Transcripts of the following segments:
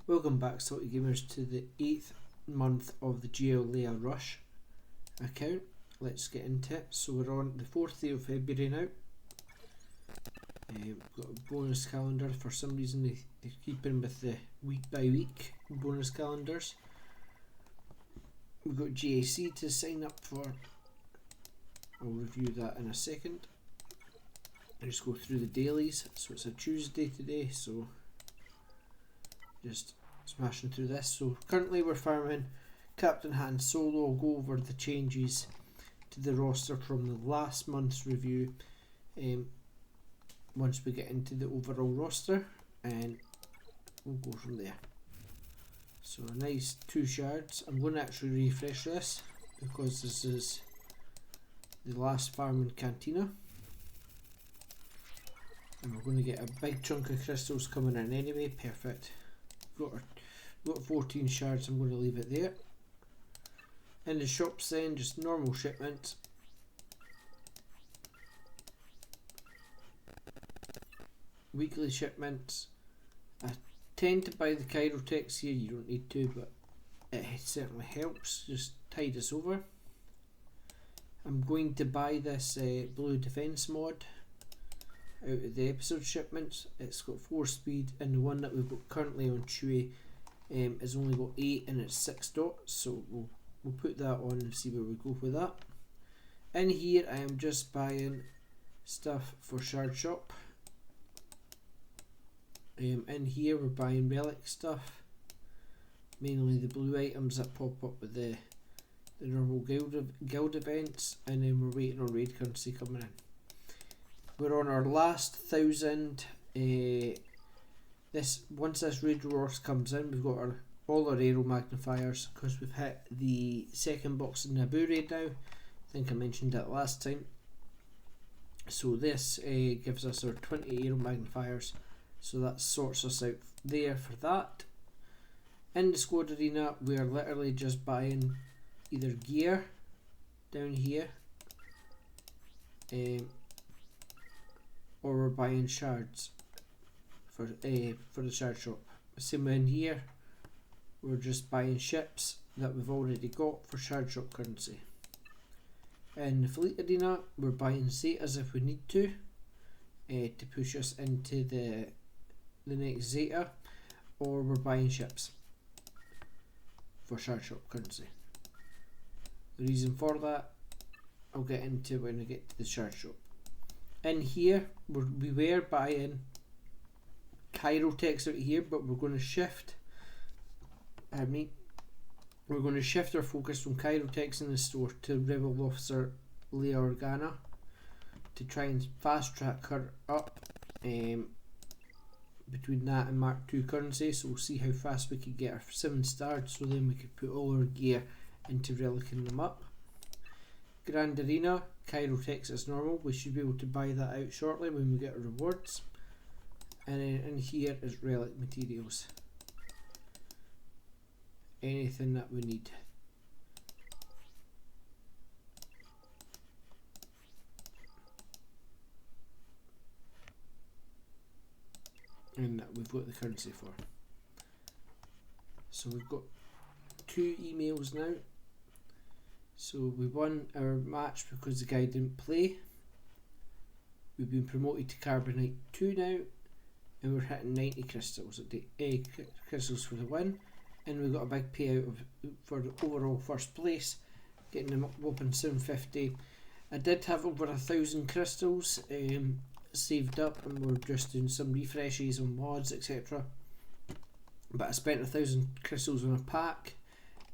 Welcome back, Salty Gamers, to the 8th month of the GL Leia Rush account. Let's get into it. So we're on the 4th day of February now. We've got a bonus calendar. For some reason they're keeping with the week by week bonus calendars. We've got GAC to sign up for. I'll review that in a second. I'll just go through the dailies. So it's a Tuesday today, so just smashing through this. So currently we're farming Captain Han Solo. I'll go over the changes to the roster from the last month's review once we get into the overall roster, and we'll go from there. So a nice 2 shards. I'm going to actually refresh this because this is the last farm in Cantina, and we're going to get a big chunk of crystals coming in anyway. Perfect. Got 14 shards. I'm going to leave it there. In the shops then, just normal shipments. Weekly shipments. I tend to buy the Chirotechs here. You don't need to, but it certainly helps. Just tide us over. I'm going to buy this blue defense mod out of the episode shipments. It's got 4 speed, and the one that we've got currently on Chewie has only got 8 and it's 6 dots, so we'll put that on and see where we go with that. In here I am just buying stuff for Shard Shop. In here we're buying relic stuff, mainly the blue items that pop up with the normal guild events, and then we're waiting on raid currency coming in. We're on our last 1,000. Once this raid rewards comes in, we've got all our arrow magnifiers because we've hit the 2nd box in Naboo raid now. I think I mentioned that last time. So this gives us our 20 arrow magnifiers, so that sorts us out there for that. In the squad arena, we are literally just buying either gear down here, or we're buying shards for the shard shop. Same in here, we're just buying ships that we've already got for shard shop currency. In the fleet arena, we're buying Zetas if we need to push us into the next Zeta, or we're buying ships for shard shop currency. The reason for that I'll get into when I get to the shard shop. In here we were buying Chirotechs out here, but we're going to shift. We're going to shift our focus from Chirotechs in the store to Rebel Officer Leia Organa to try and fast track her up between that and Mark II currency. So we'll see how fast we can get our 7 stars, so then we could put all our gear into relicing them up. Grand Arena, Chirotechs as normal. We should be able to buy that out shortly when we get our rewards. And then in here is relic materials. Anything that we need. And that we've got the currency for. So we've got 2 emails now. So we won our match because the guy didn't play. We've been promoted to Carbonite 2 now, and we're hitting 90 crystals at the crystals for the win, and we got a big payout for the overall first place, getting them up whopping 750. I did have over 1,000 crystals saved up, and we're just doing some refreshes on mods, etc. But I spent 1,000 crystals on a pack,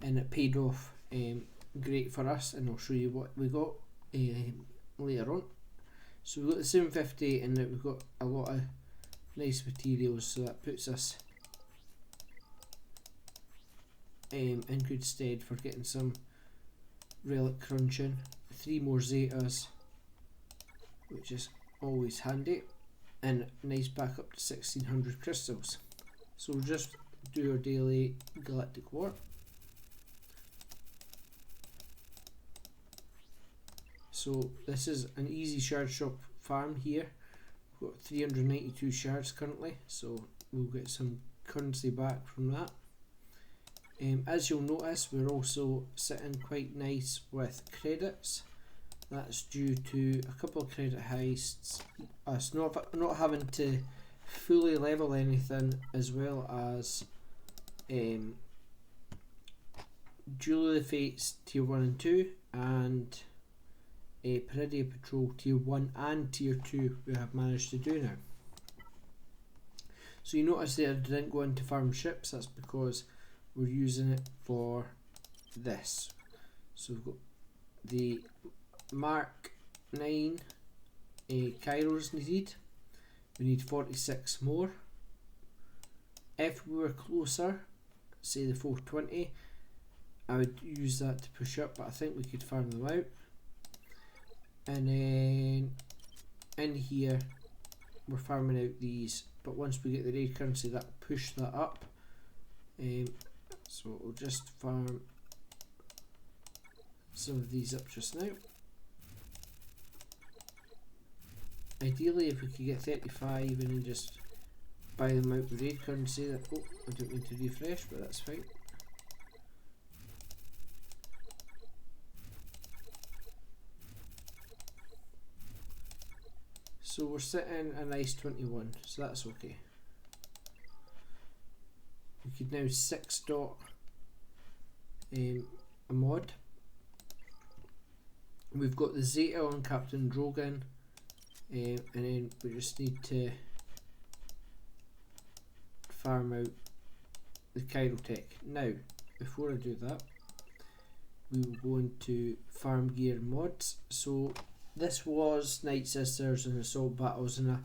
and it paid off great for us, and I'll show you what we got later on. So we've got the 750, and we've got a lot of nice materials, so that puts us in good stead for getting some relic crunching. 3 more Zetas, which is always handy, and nice back up to 1,600 crystals. So we'll just do our daily galactic war. So this is an easy shard shop farm here. We've got 392 shards currently, so we'll get some currency back from that. As you'll notice, we're also sitting quite nice with credits. That's due to a couple of credit heists, us not having to fully level anything, as well as Duel of the Fates Tier 1 and 2, and Peridia Patrol Tier 1 and Tier 2 we have managed to do now. So you notice there I didn't go into farm ships, that's because we're using it for this. So we've got the Mark 9 Kairos needed. We need 46 more. If we were closer, say the 420, I would use that to push up, but I think we could farm them out. And then in here we're farming out these, but once we get the raid currency that will push that up. So we'll just farm some of these up just now. Ideally if we could get 35 and then just buy them out with raid currency, that, oh, I don't need to refresh, but that's fine. So we're sitting a nice 21, so that's okay. We could now 6 dot a mod. We've got the Zeta on Captain Drogon, and then we just need to farm out the Chirotech. Now, before I do that, we will go into farm gear mods. So this was Night Sisters and Assault Battles, and I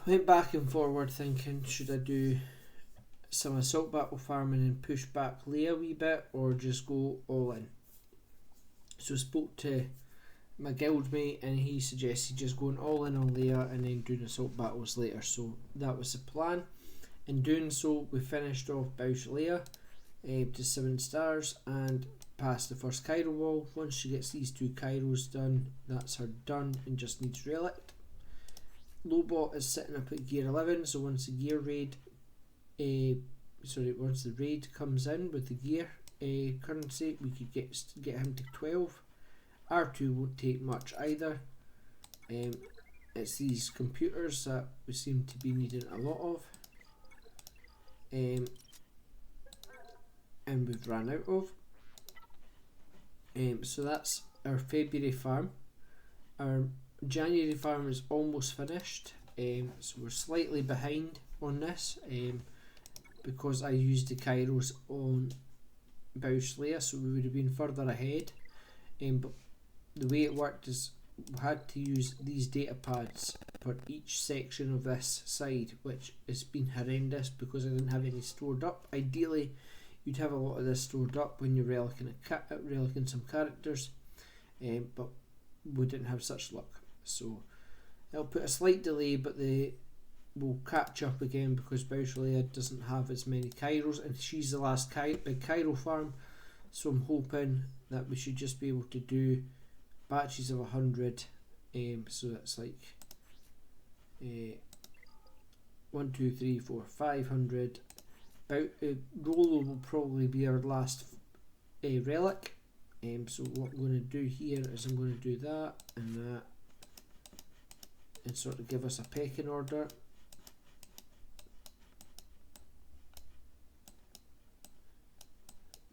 went back and forward thinking, should I do some Assault Battle farming and push back Leia a wee bit, or just go all in? So I spoke to my guildmate and he suggested just going all in on Leia and then doing Assault Battles later, so that was the plan. In doing so, we finished off Bausch Leia to 7 stars and passed the first Cairo wall. Once she gets these 2 Kairos done, that's her done and just needs relict. Lobot is sitting up at gear 11, so once the gear raid, once the raid comes in with the gear currency, we could get him to 12. R2 won't take much either. It's these computers that we seem to be needing a lot of, and we've run out of. So that's our February farm. Our January farm is almost finished, so we're slightly behind on this because I used the Kairos on Bausch Leia, so we would have been further ahead. But the way it worked is we had to use these data pads for each section of this side, which has been horrendous because I didn't have any stored up. Ideally you'd have a lot of this stored up when you're relicking some characters, but we didn't have such luck, so it'll put a slight delay, but we'll catch up again because Bausch Leia doesn't have as many Kairos, and she's the last big Cairo farm, so I'm hoping that we should just be able to do batches of 100, so that's like 1, 2, 3, 4, 500. Rolo will probably be our last relic, so what I'm going to do here is I'm going to do that and that and sort of give us a pecking order.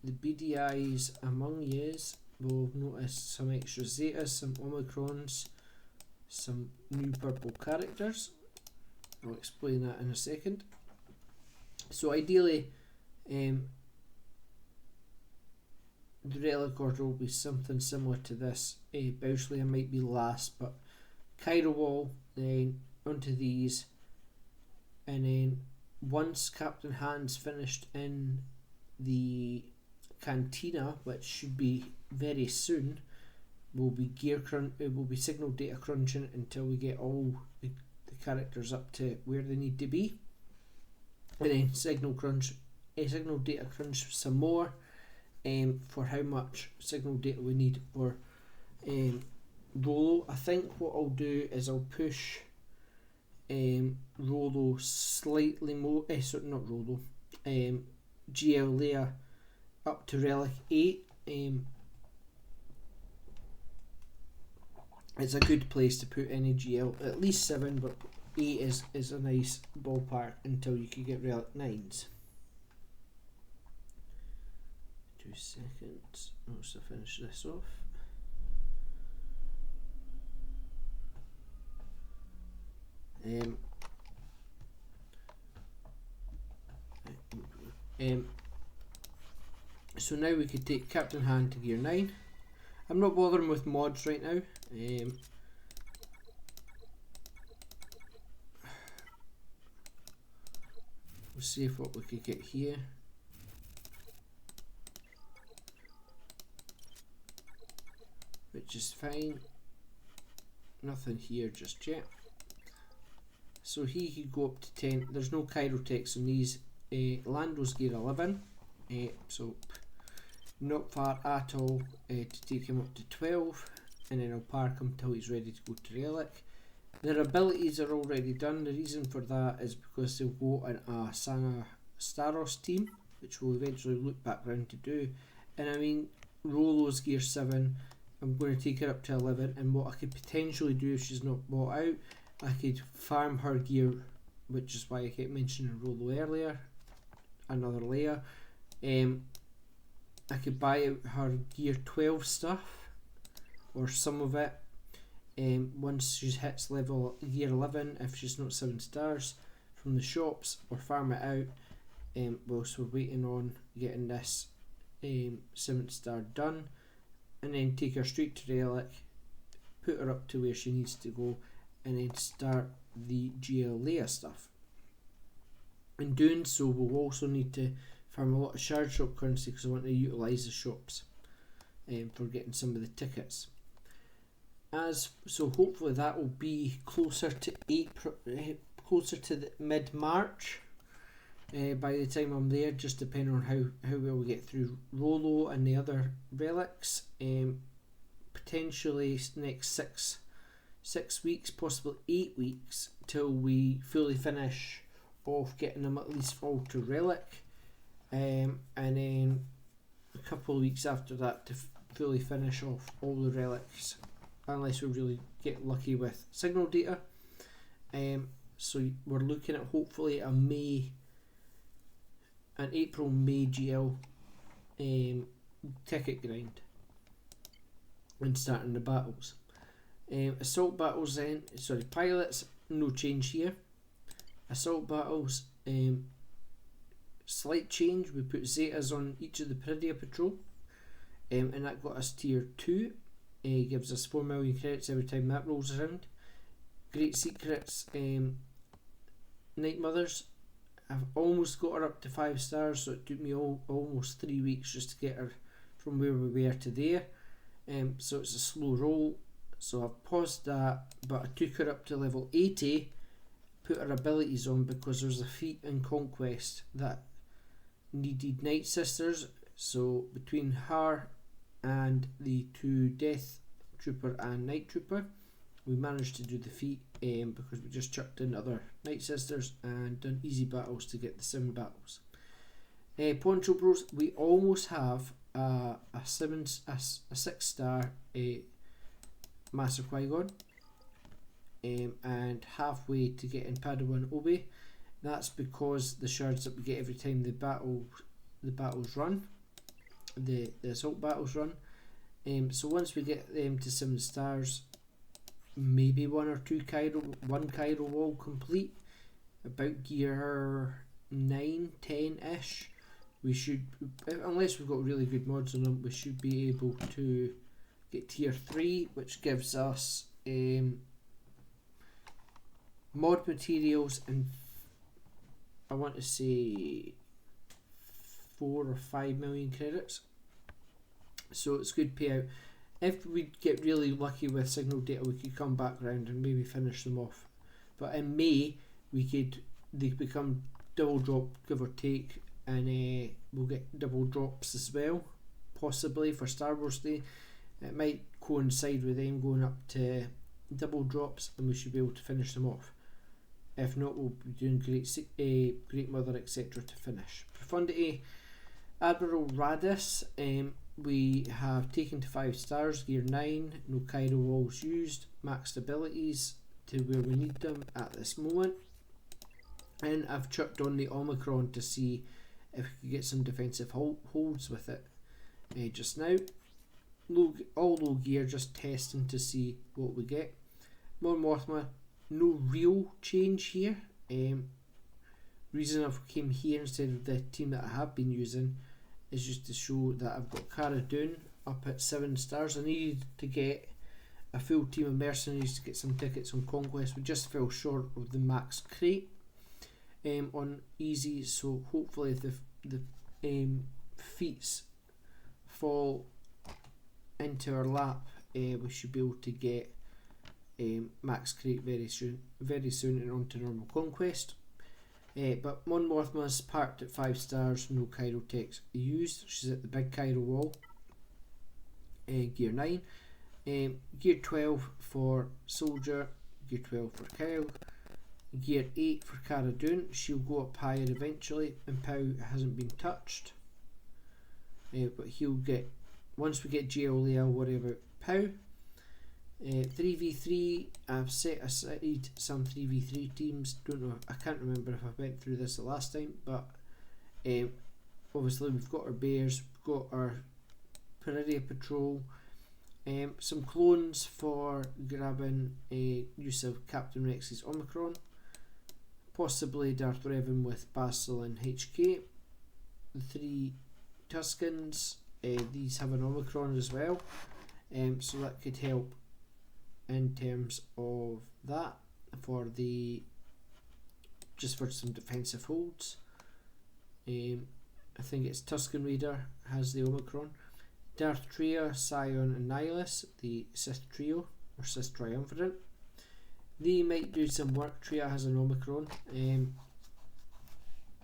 The BDIs among yous will notice some extra Zetas, some Omicrons, some new purple characters. I'll explain that in a second. So ideally, the relic order will be something similar to this. Bausch Leia might be last, but Cairo Wall, then onto these, and then once Captain Hand's finished in the Cantina, which should be very soon, will be will be signal data crunching until we get all the characters up to where they need to be, and then signal data crunch some more for how much signal data we need for Rolo. I think what I'll do is I'll push Rolo slightly more, sorry, not Rolo, GL Leia up to Relic 8. It's a good place to put any GL, at least 7, but 8 is a nice ballpark until you can get Relic 9s. 2 seconds, once I finish this off. So now we could take Captain Han to gear 9. I'm not bothering with mods right now. We'll see if what we could get here. Which is fine. Nothing here just yet. So he could go up to 10. There's no Chirotex on these. Lando's gear 11. So not far at all to take him up to 12. And then I'll park him till he's ready to go to Relic. Their abilities are already done. The reason for that is because they'll go in a Sana Staros team, which we'll eventually loop back round to do. And I mean, Rolo's gear 7. I'm going to take her up to 11, and what I could potentially do if she's not bought out, I could farm her gear, which is why I kept mentioning Rolo earlier, another Leia. I could buy out her gear 12 stuff, or some of it, once she hits level gear 11, if she's not 7 stars, from the shops, or farm it out, whilst we're waiting on getting this 7th star done. And then take her straight to Relic, put her up to where she needs to go, and then start the GL Leia stuff. In doing so, we'll also need to farm a lot of shard shop currency because I want to utilise the shops for getting some of the tickets. So hopefully that will be closer to April, closer to the mid-March. By the time I'm there, just depending on how well we get through Rolo and the other relics. Potentially next six weeks, possibly 8 weeks, till we fully finish off getting them at least all to Relic. And then a couple of weeks after that to fully finish off all the relics, unless we really get lucky with signal data. So we're looking at hopefully an April-May GL ticket grind and starting the battles. Assault battles then, pilots, no change here. Assault battles, slight change, we put Zetas on each of the Peridia patrol, and that got us tier 2, gives us 4 million credits every time that rolls around. Great Secrets, Night Mothers, I've almost got her up to 5 stars, so it took me almost 3 weeks just to get her from where we were to there. So it's a slow roll, so I've paused that, but I took her up to level 80, put her abilities on because there's a feat in Conquest that needed Night Sisters, so between her and the 2 Death Trooper and Night Trooper, we managed to do the feat because we just chucked in other Night Sisters and done easy battles to get the 7 battles. Poncho Bros, we almost have a 6 star Master Qui-Gon, and halfway to getting Padawan Obi. That's because the shards that we get every time the battles run, the assault battles run. So once we get them to 7 stars, maybe 1 or 2 one Cairo wall complete, about gear 9, 10-ish, we should, unless we've got really good mods on them, we should be able to get tier 3, which gives us mod materials and I want to say 4 or 5 million credits, so it's good payout. If we get really lucky with signal data, we could come back around and maybe finish them off. But in May, they become double drop, give or take, and we'll get double drops as well, possibly for Star Wars Day. It might coincide with them going up to double drops, and we should be able to finish them off. If not, we'll be doing Great Mother, etc. to finish. Profundity, Admiral Radis, we have taken to 5 stars, gear 9, no Cairo walls used, maxed abilities to where we need them at this moment. And I've chucked on the Omicron to see if we could get some defensive holds with it just now. All low gear, just testing to see what we get. Mon Mothma, no real change here. Reason I've came here instead of the team that I have been using is just to show that I've got Cara Dune up at 7 stars. I needed to get a full team of mercenaries to get some tickets on Conquest. We just fell short of the max crate on easy, so hopefully if the feats fall into our lap, we should be able to get max crate very soon and onto normal Conquest. But Mon Mothma's parked at 5 stars, no Cairo text used. She's at the big Cairo wall. Gear 9. Gear 12 for Soldier, Gear 12 for Kyle, Gear 8 for Cara Dune. She'll go up higher eventually, and Pow hasn't been touched. But he'll get, once we get GL Leia, I'll worry about Pow. 3v3, I've set aside some 3v3 teams. Don't know, I can't remember if I went through this the last time, but obviously we've got our bears, we've got our Peridia Patrol, some clones for grabbing use of Captain Rex's Omicron, possibly Darth Revan with Basil and HK, the 3 Tuskens, these have an Omicron as well, so that could help in terms of that for just for some defensive holds. I think it's Tusken Raider has the Omicron. Darth Traya, Scion and Nihilus, the Sith Trio or Sith Triumvirate. They might do some work. Traya has an Omicron.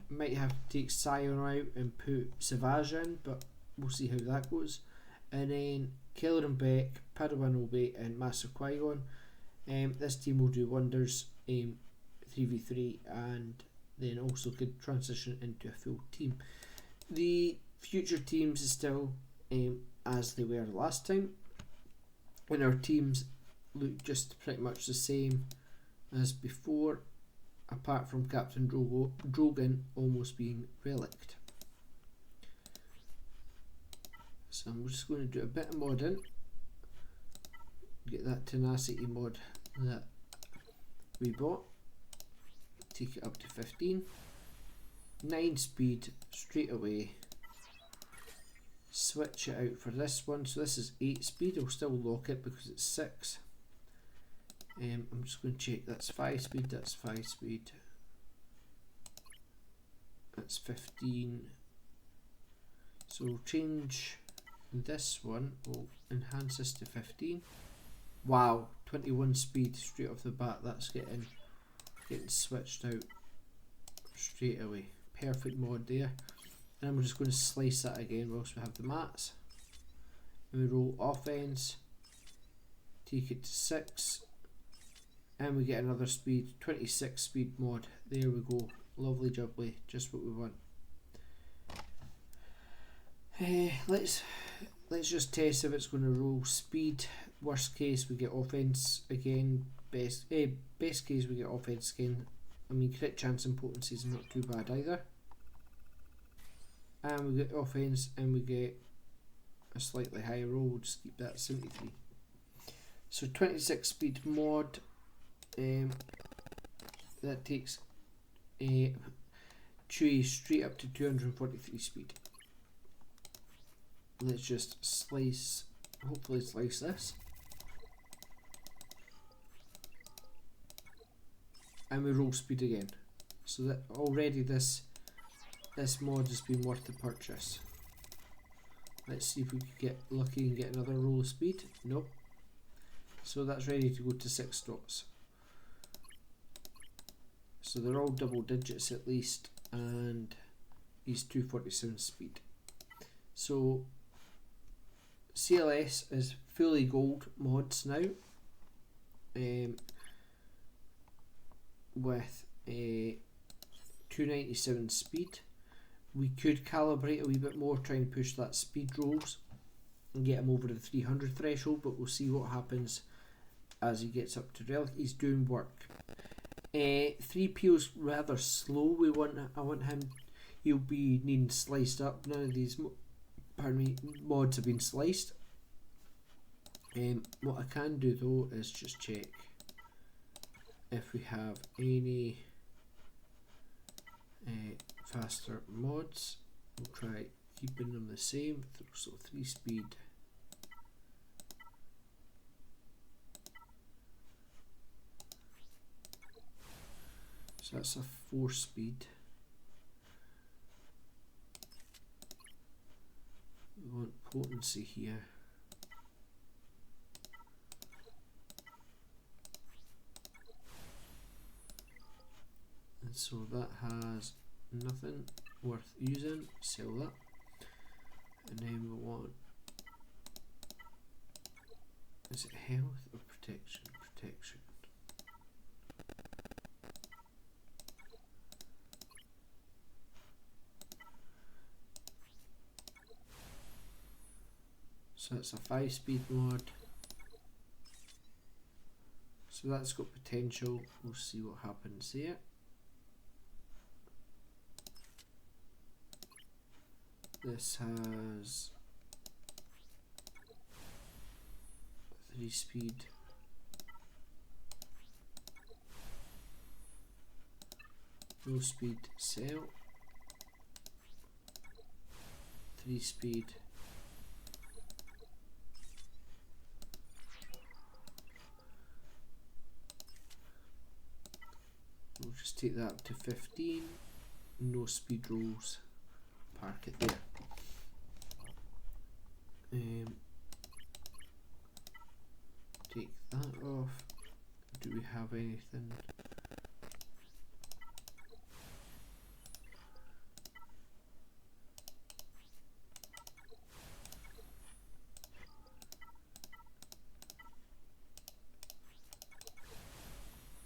Might have to take Scion out and put Savage in, but we'll see how that goes. And then Keller and Beck, Padawan Obi and Master Qui-Gon. This team will do wonders 3v3 and then also could transition into a full team. The future teams is still as they were last time, and our teams look just pretty much the same as before, apart from Captain Drogon almost being relicked. So I'm just going to do a bit of modding, get that tenacity mod that we bought, take it up to 15, 9 speed straight away, switch it out for this one, so this is 8 speed, I'll still lock it because it's 6. I'm just going to check, that's 5 speed, that's 5 speed, that's 15, so we'll change this one, we'll enhance this to 15. Wow, 21 speed straight off the bat, that's getting switched out straight away. Perfect mod there. And we're just going to slice that again whilst we have the mats. And we roll offense, take it to 6, and we get another speed, 26 speed mod. There we go, lovely jubbly, just what we want. Let's just test if it's going to roll speed. Worst case we get offense again. Best case we get offense again. I mean, crit chance and potency is not too bad either. And we get offense and we get a slightly higher roll. We'll just keep that 73. So 26 speed mod. That takes Chewie straight up to 243 speed. Let's just slice, hopefully slice this. And we roll speed again. So that already this mod has been worth the purchase. Let's see if we can get lucky and get another roll of speed. Nope. So that's ready to go to 6 dots. So they're all double digits at least, and he's 247 speed. So CLS is fully gold mods now. with a 297 speed. We could calibrate a wee bit more, try and push that speed rolls and get him over the 300 threshold, but we'll see what happens as he gets up to relic. He's doing work. 3PO's rather slow. I want him. He'll be needing sliced up. None of these, mods have been sliced. What I can do though is just check if we have any faster mods. We'll try keeping them the same. So 3 speed. So that's a 4 speed. We want potency here. And so that has nothing worth using. Sell that. And then we want, is it health or protection? Protection. So it's a 5 speed mod. So that's got potential. We'll see what happens there. This has 3 speed. No speed, sell. 3 speed. We'll just take that up to 15. No speed rolls. Park it there. Take that off. Do we have anything?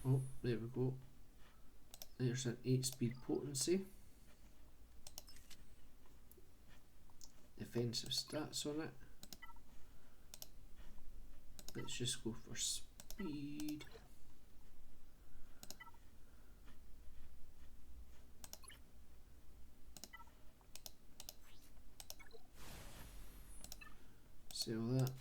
Oh, there we go. There's an 8 speed potency. Defensive stats on it. Let's just go for speed. Sell that.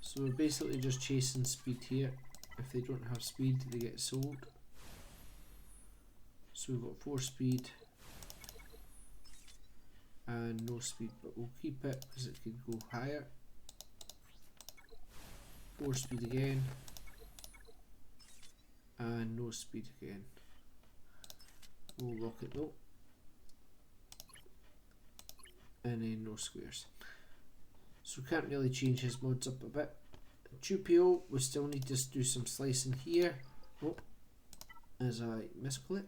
So we're basically just chasing speed here. If they don't have speed, they get sold. So we've got 4 speed and no speed, but we'll keep it because it could go higher. 4 speed again and no speed again. We'll lock it though, and then no squares. So we can't really change his mods up a bit. 2PO, we still need to do some slicing here. Oh, as I misclick.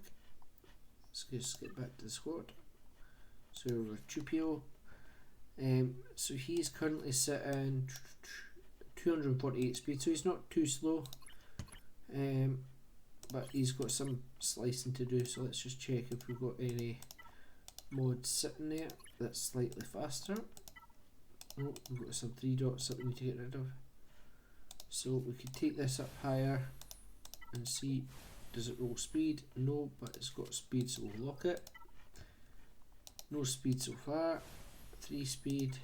Let's just get back to the squad. So we're 2PO. So he's currently sitting 248 speed, so he's not too slow. But he's got some slicing to do, so let's just check if we've got any mods sitting there that's slightly faster. Oh, we've got some 3 dots that we need to get rid of. So we could take this up higher and see, does it roll speed? No, but it's got speed, so we'll lock it. No speed so far. 3 speed,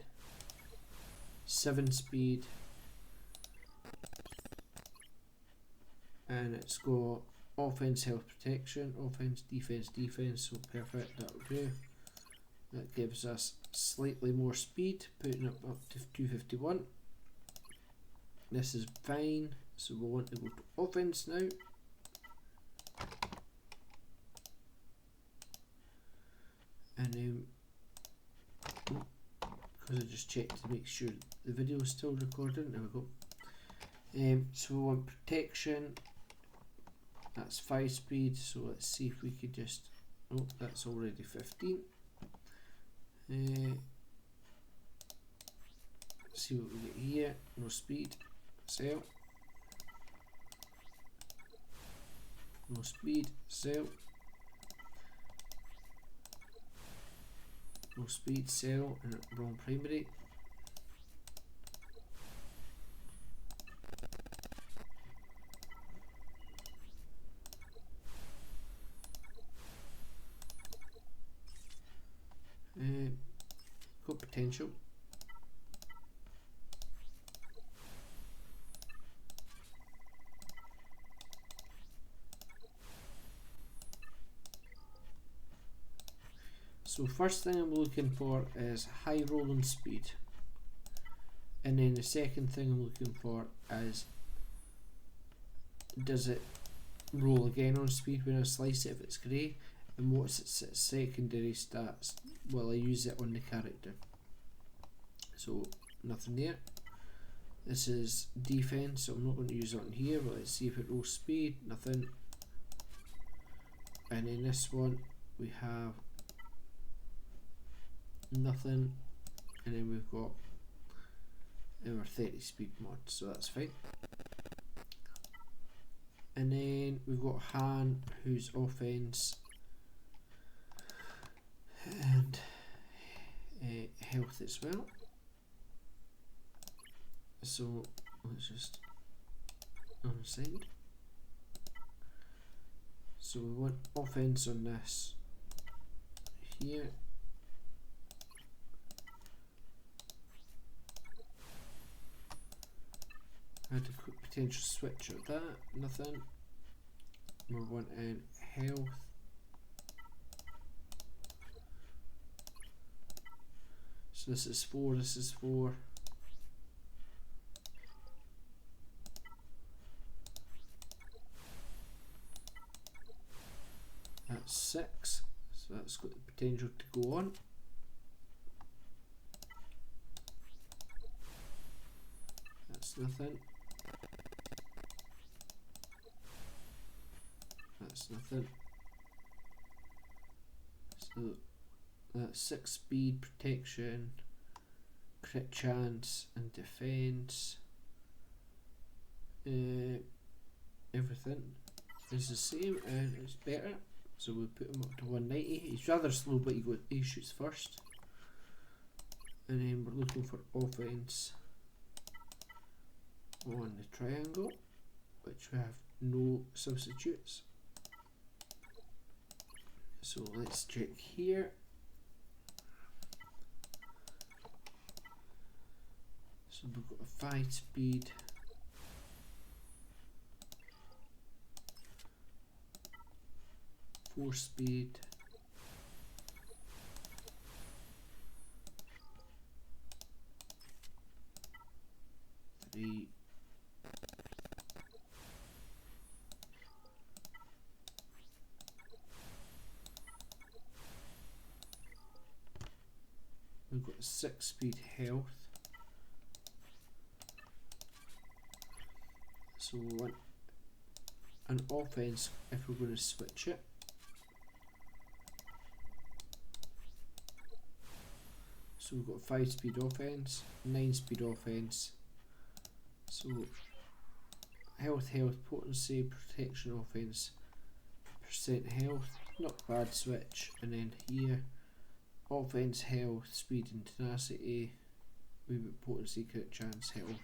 7 speed, and it's got offense, health, protection, offense, defense, so perfect, that'll do. That gives us slightly more speed, putting it up to 251. This is fine, so we'll want to go to offense now. And then, because I just checked to make sure the video is still recording, there we go. So we want protection, that's 5 speed, so let's see if we could just, oh, that's already 15. See what we get here. No speed, sell. no speed, sell. No speed, sell, and wrong primary. Got potential. So first thing I'm looking for is high rolling speed, and then the second thing I'm looking for is, does it roll again on speed when I slice it if it's grey, and what's its secondary stats? Will I use it on the character? So nothing there. This is defense, so I'm not going to use it on here, but let's see if it rolls speed. Nothing. And in this one we have nothing, and then we've got our 30 speed mod, so that's fine. And then we've got Han, who's offense and health as well. So let's just unsend. So we want offense on this here. Adequate potential switch at that, nothing. We want in health. So this is 4, this is 4. That's 6, so that's got the potential to go on. That's nothing. That's nothing. So that's 6 speed, protection, crit chance, and defense. Everything is the same and it's better. So we put him up to 190. He's rather slow, but he shoots first. And then we're looking for offense on the triangle, which we have no substitutes. So let's check here. So we've got a 5 speed, four speed, 3, we've got 6 speed health. So we want an offense if we're going to switch it. So we've got 5 speed offense, 9 speed offense. So health, potency, protection, offense, percent health, not bad switch. And then here, offense, health, speed and tenacity, we've got potency, crit chance, health.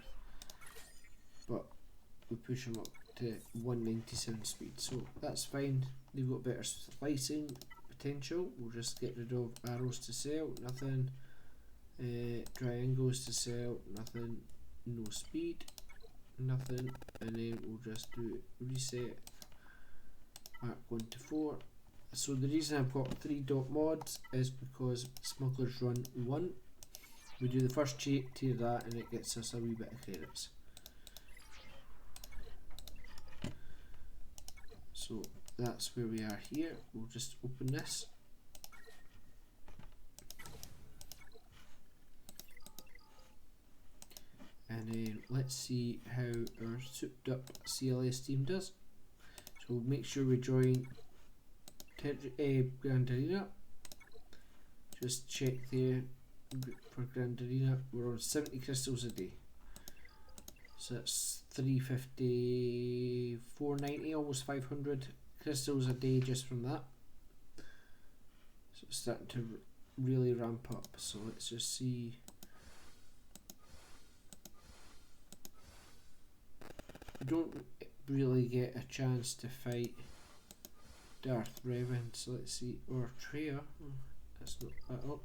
But we push them up to 197 speed, so that's fine. They've got better slicing potential. We'll just get rid of arrows to sell, nothing. Triangles to sell, nothing. No speed, nothing. And then we'll just do reset Mark 1 to 4. So the reason I've got 3 dot mods is because smugglers run 1. We do the first tier of that and it gets us a wee bit of credits. So that's where we are here. We'll just open this. And then let's see how our souped up CLS team does. So we'll make sure we join Grand Arena. Just check there for Grand Arena. We're on 70 crystals a day. So that's 350, 490, almost 500 crystals a day just from that. So it's starting to really ramp up. So let's just see. We don't really get a chance to fight Darth Revan, so let's see. Or Treya. Oh, that's not. Oh.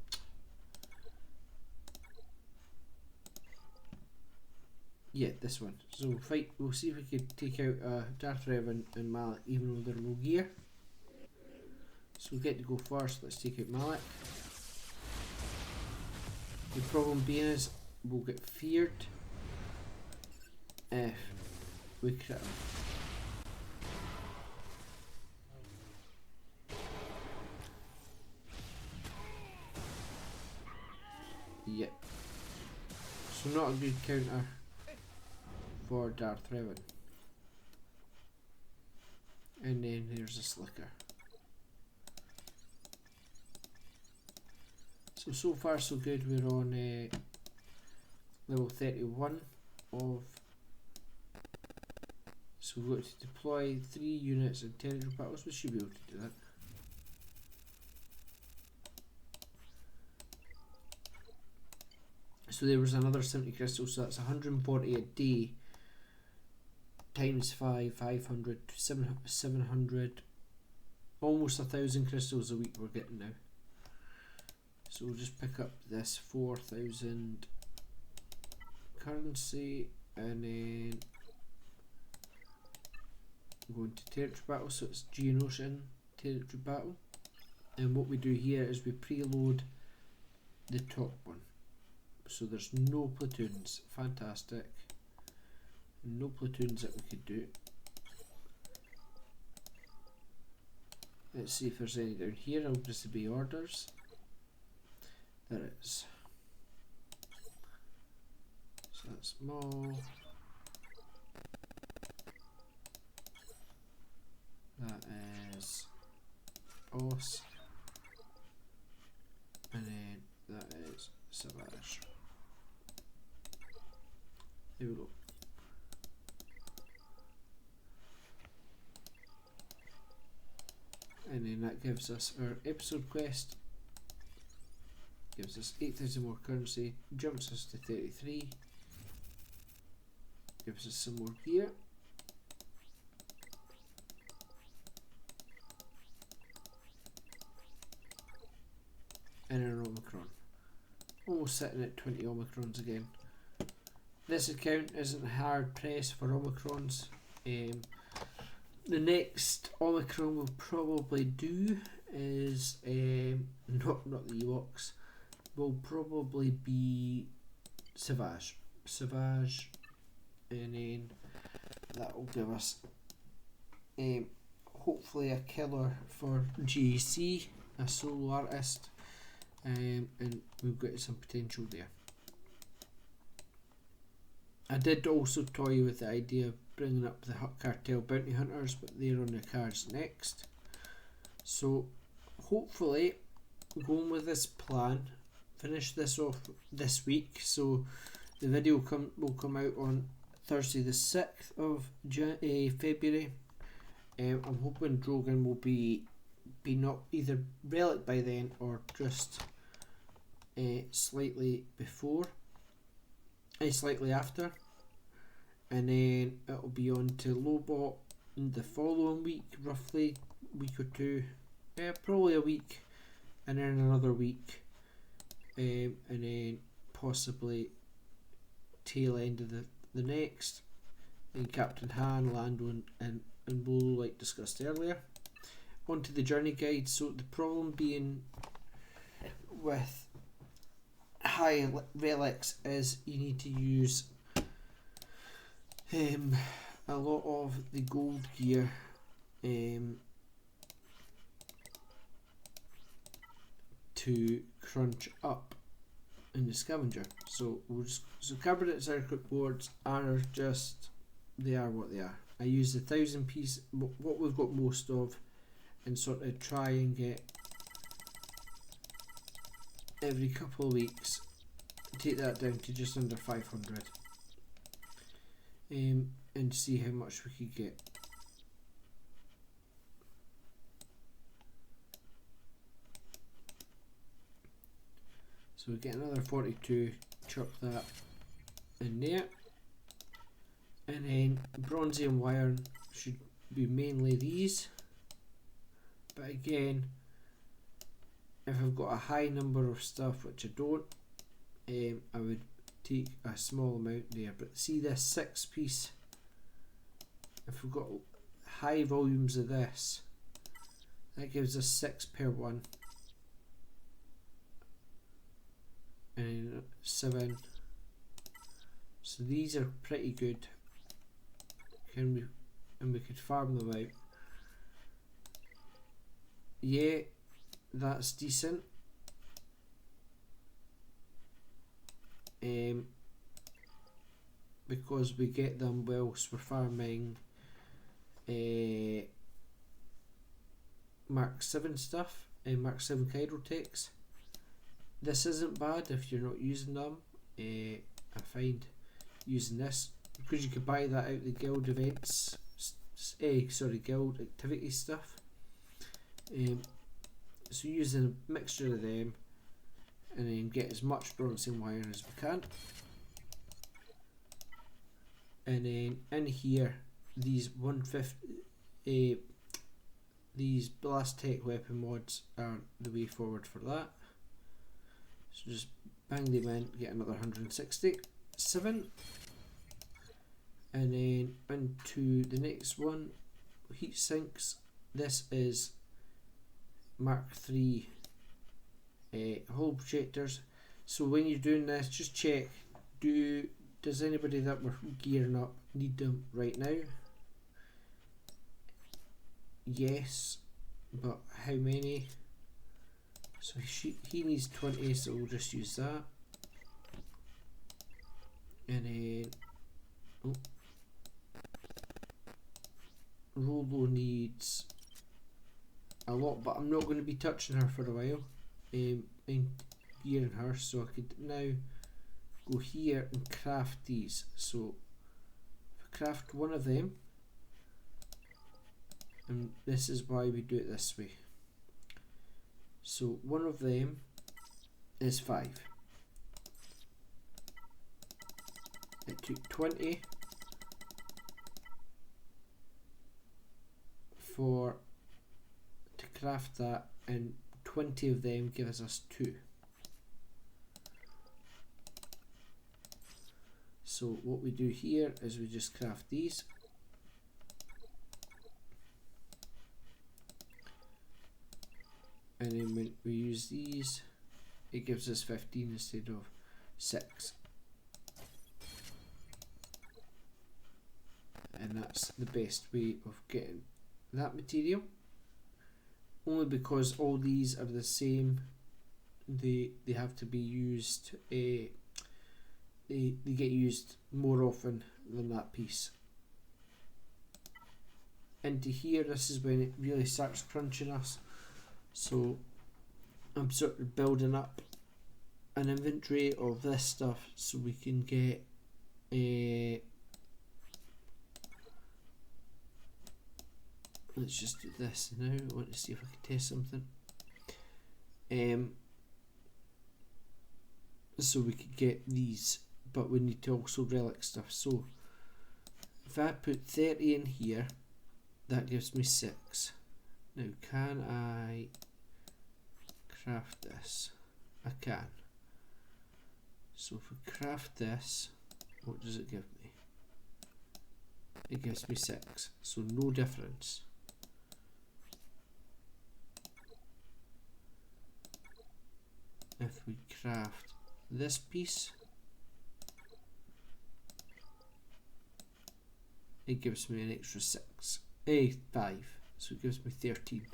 Yeah, this one. So we'll see if we could take out Darth Revan and Malak even though they're low gear. So we get to go first. Let's take out Malak. The problem being is we'll get feared if we crit him. Yep. So not a good counter for Darth Revan. And then there's a Slicker. So far so good. We're on level 31 of. So we've got to deploy 3 units in territory battles. We should be able to do that. So there was another 70 crystals, so that's 140 a day times 500, 700, almost 1,000 crystals a week we're getting now. So we'll just pick up this 4,000 currency and then go into territory battle. So it's Geonosian territory battle, and what we do here is we preload the top one. So there's no platoons. Fantastic. No platoons that we could do. Let's see if there's any down here. I'll disobey orders. There is. So that's small. That is Os. And then that is Savage. There we go. And then that gives us our episode quest. Gives us 8,000 more currency. Jumps us to 33. Gives us some more gear. And an Omicron. Almost sitting at 20 Omicrons again. This account isn't hard press for Omicrons. The next Omicron we'll probably do is not the Ewoks. Will probably be Savage, and then that will give us hopefully a killer for GC, a solo artist, and we've got some potential there. I did also toy with the idea of bringing up the cartel bounty hunters, but they're on the cards next. So hopefully going with this plan, finish this off this week. So the video will come out on Thursday the 6th of February. I'm hoping Drogon will be not either relic by then or just slightly before, slightly after, and then it'll be on to Lobot in the following week, roughly a week or two, probably a week, and then another week, and then possibly tail end of the next, and Captain Han, Lando and Bolo, like discussed earlier. Onto the journey guide. So the problem being with high relics is you need to use a lot of the gold gear to crunch up in the scavenger. So cabinet circuit boards are just, they are what they are. I use the 1,000 piece, what we've got most of, and sort of try and get every couple of weeks, take that down to just under 500, and see how much we could get. So we get another 42, chuck that in there. And then bronzium wire should be mainly these. But again, if I've got a high number of stuff, which I don't, I would take a small amount there. But see this 6 piece, if we've got high volumes of this, that gives us 6 per one. And 7. So these are pretty good. And we could farm them out. Yeah, that's decent. Because we get them whilst we're farming Mark 7 stuff and Mark 7 Chirotechs. This isn't bad if you're not using them. I find using this, because you could buy that out the guild events, guild activity stuff. So using a mixture of them and then get as much bronzium wire as we can. And then in here, these 150, these blast tech weapon mods are the way forward for that. So just bang them in, get another 167. And then into the next one, heat sinks. This is Mark 3 hull projectors. So when you're doing this, just check, does anybody that we're gearing up need them right now? Yes, but how many? So he needs 20, so we'll just use that. And then Rolo needs a lot, but I'm not going to be touching her for a while and gearing her, so I could now go here and craft these. So if I craft one of them, and this is why we do it this way. So one of them is 5. It took 20 to craft that, and 20 of them gives us 2. So what we do here is we just craft these. And then when we use these, it gives us 15 instead of 6. And that's the best way of getting that material. Only because all these are the same, they have to be used, they get used more often than that piece. Into here, this is when it really starts crunching us. So I'm sort of building up an inventory of this stuff so we can get let's just do this now. I want to see if I can test something. So we could get these, but we need to also relic stuff. So if I put 30 in here, that gives me 6. Now can I craft this? I can. So if we craft this, what does it give me? It gives me 6, so no difference. If we craft this piece, it gives me an extra 5, so it gives me 13.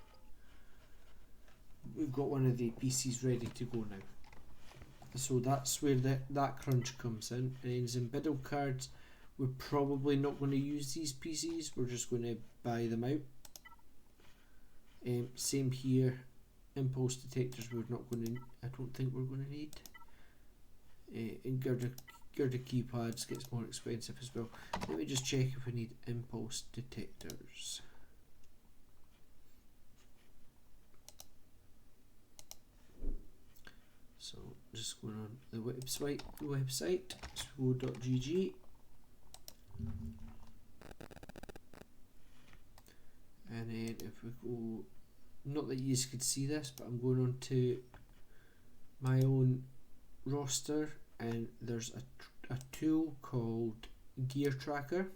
We've got one of the pieces ready to go now. So that's where that crunch comes in. And in biddle cards, we're probably not going to use these pieces, we're just going to buy them out. Same here, impulse detectors we're not going to, I don't think we're going to need. And girder keypads gets more expensive as well. Let me just check if we need impulse detectors. So just just going on the website swo.gg, and then if we go, not that you could see this, but I'm going on to my own roster, and there's a tool called Gear Tracker,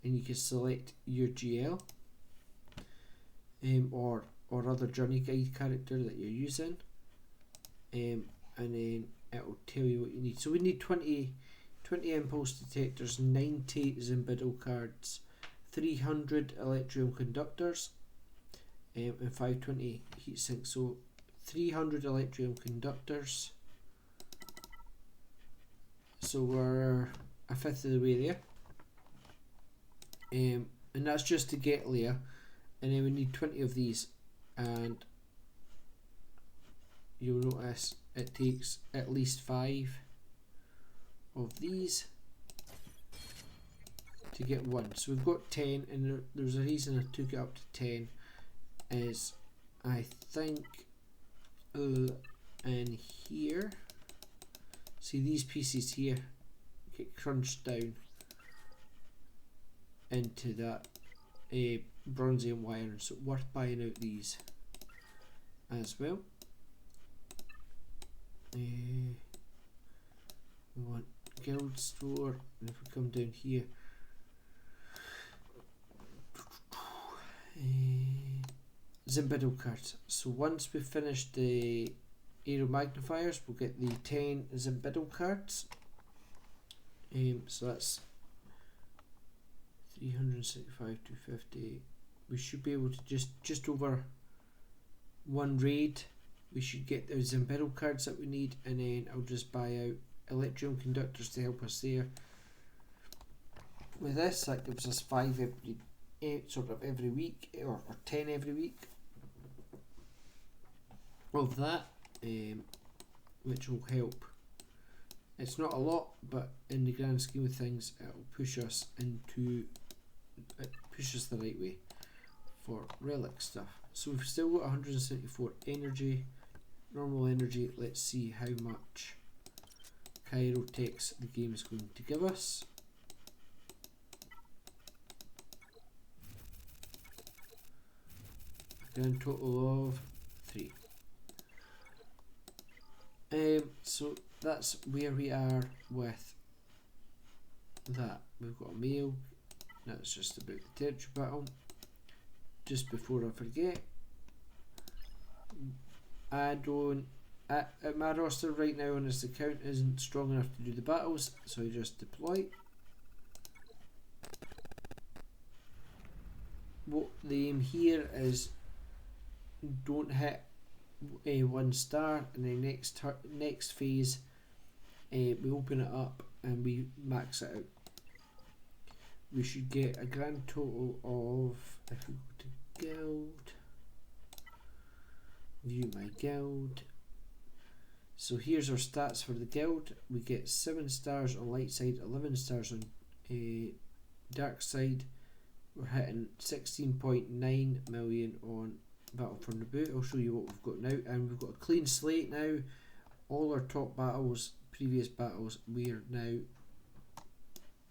and you can select your GL or other journey guide character that you're using, and then it'll tell you what you need. So we need 20 impulse detectors, 90 Zimbido cards, 300 electrium conductors, and 520 heat sinks. So 300 electrium conductors, so we're a fifth of the way there, and that's just to get Leia. And then we need 20 of these, and you'll notice it takes at least 5 of these to get one. So we've got 10, and there's a reason I took it up to 10, is I think in here, see these pieces here get crunched down into that bronzium wire, so worth buying out these as well. We want guild store, and if we come down here, Zimbido cards. So once we've finished the aero magnifiers, we'll get the 10 Zimbido cards. So that's 365, 250. We should be able to just over one raid, we should get the Zimbido cards that we need, and then I'll just buy out electrum conductors to help us there. With this, that gives us 5 every week, or 10 every week of that, which will help. It's not a lot, but in the grand scheme of things, it'll push us the right way for relic stuff. So we've still got 174 energy, normal energy. Let's see how much Chirotechs the game is going to give us. A grand total of 3. So that's where we are with that. We've got a mail. That's just about the territory battle. Just before I forget, my roster right now on this account isn't strong enough to do the battles, so I just deploy. What the aim here is, don't hit a 1 star, and the next phase we open it up and we max it out. We should get a grand total of, if we go to guild, view my guild, so here's our stats for the guild. We get 7 stars on light side, 11 stars on dark side. We're hitting 16.9 million on Battle for Naboo. I'll show you what we've got now, and we've got a clean slate now. All our top battles, previous battles, we are now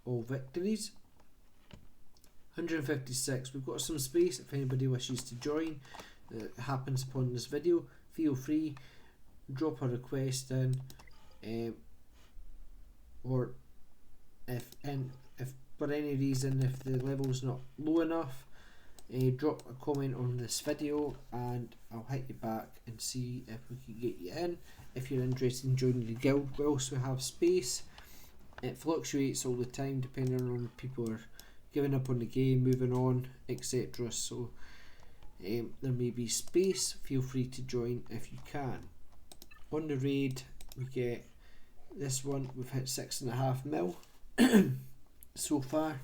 all victories. 156. We've got some space if anybody wishes to join. It happens upon this video. Feel free, drop a request in, or if for any reason, if the level's not low enough, drop a comment on this video and I'll hit you back and see if we can get you in. If you're interested in joining the guild, we also have space. It fluctuates all the time depending on people are giving up on the game, moving on, etc. So there may be space. Feel free to join if you can. On the raid, we get this one. We've hit 6.5 mil so far.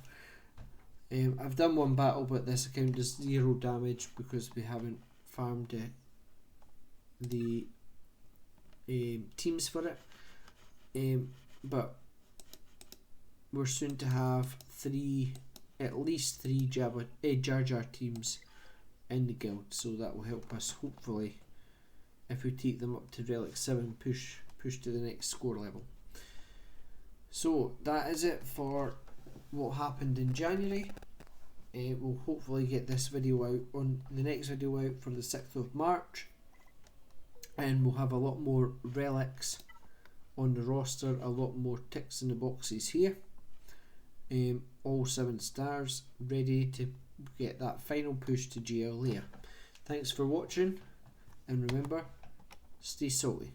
I've done one battle, but this account does 0 damage because we haven't farmed the teams for it. But we're soon to have at least three Jar Jar teams in the guild, so that will help us hopefully if we take them up to relic 7, push to the next score level. So that is it for what happened in January. We'll hopefully get this video out on the next video out for the 6th of March, and we'll have a lot more relics on the roster, a lot more ticks in the boxes here. All 7 stars ready to get that final push to GL Leia. Thanks for watching, and remember, stay salty.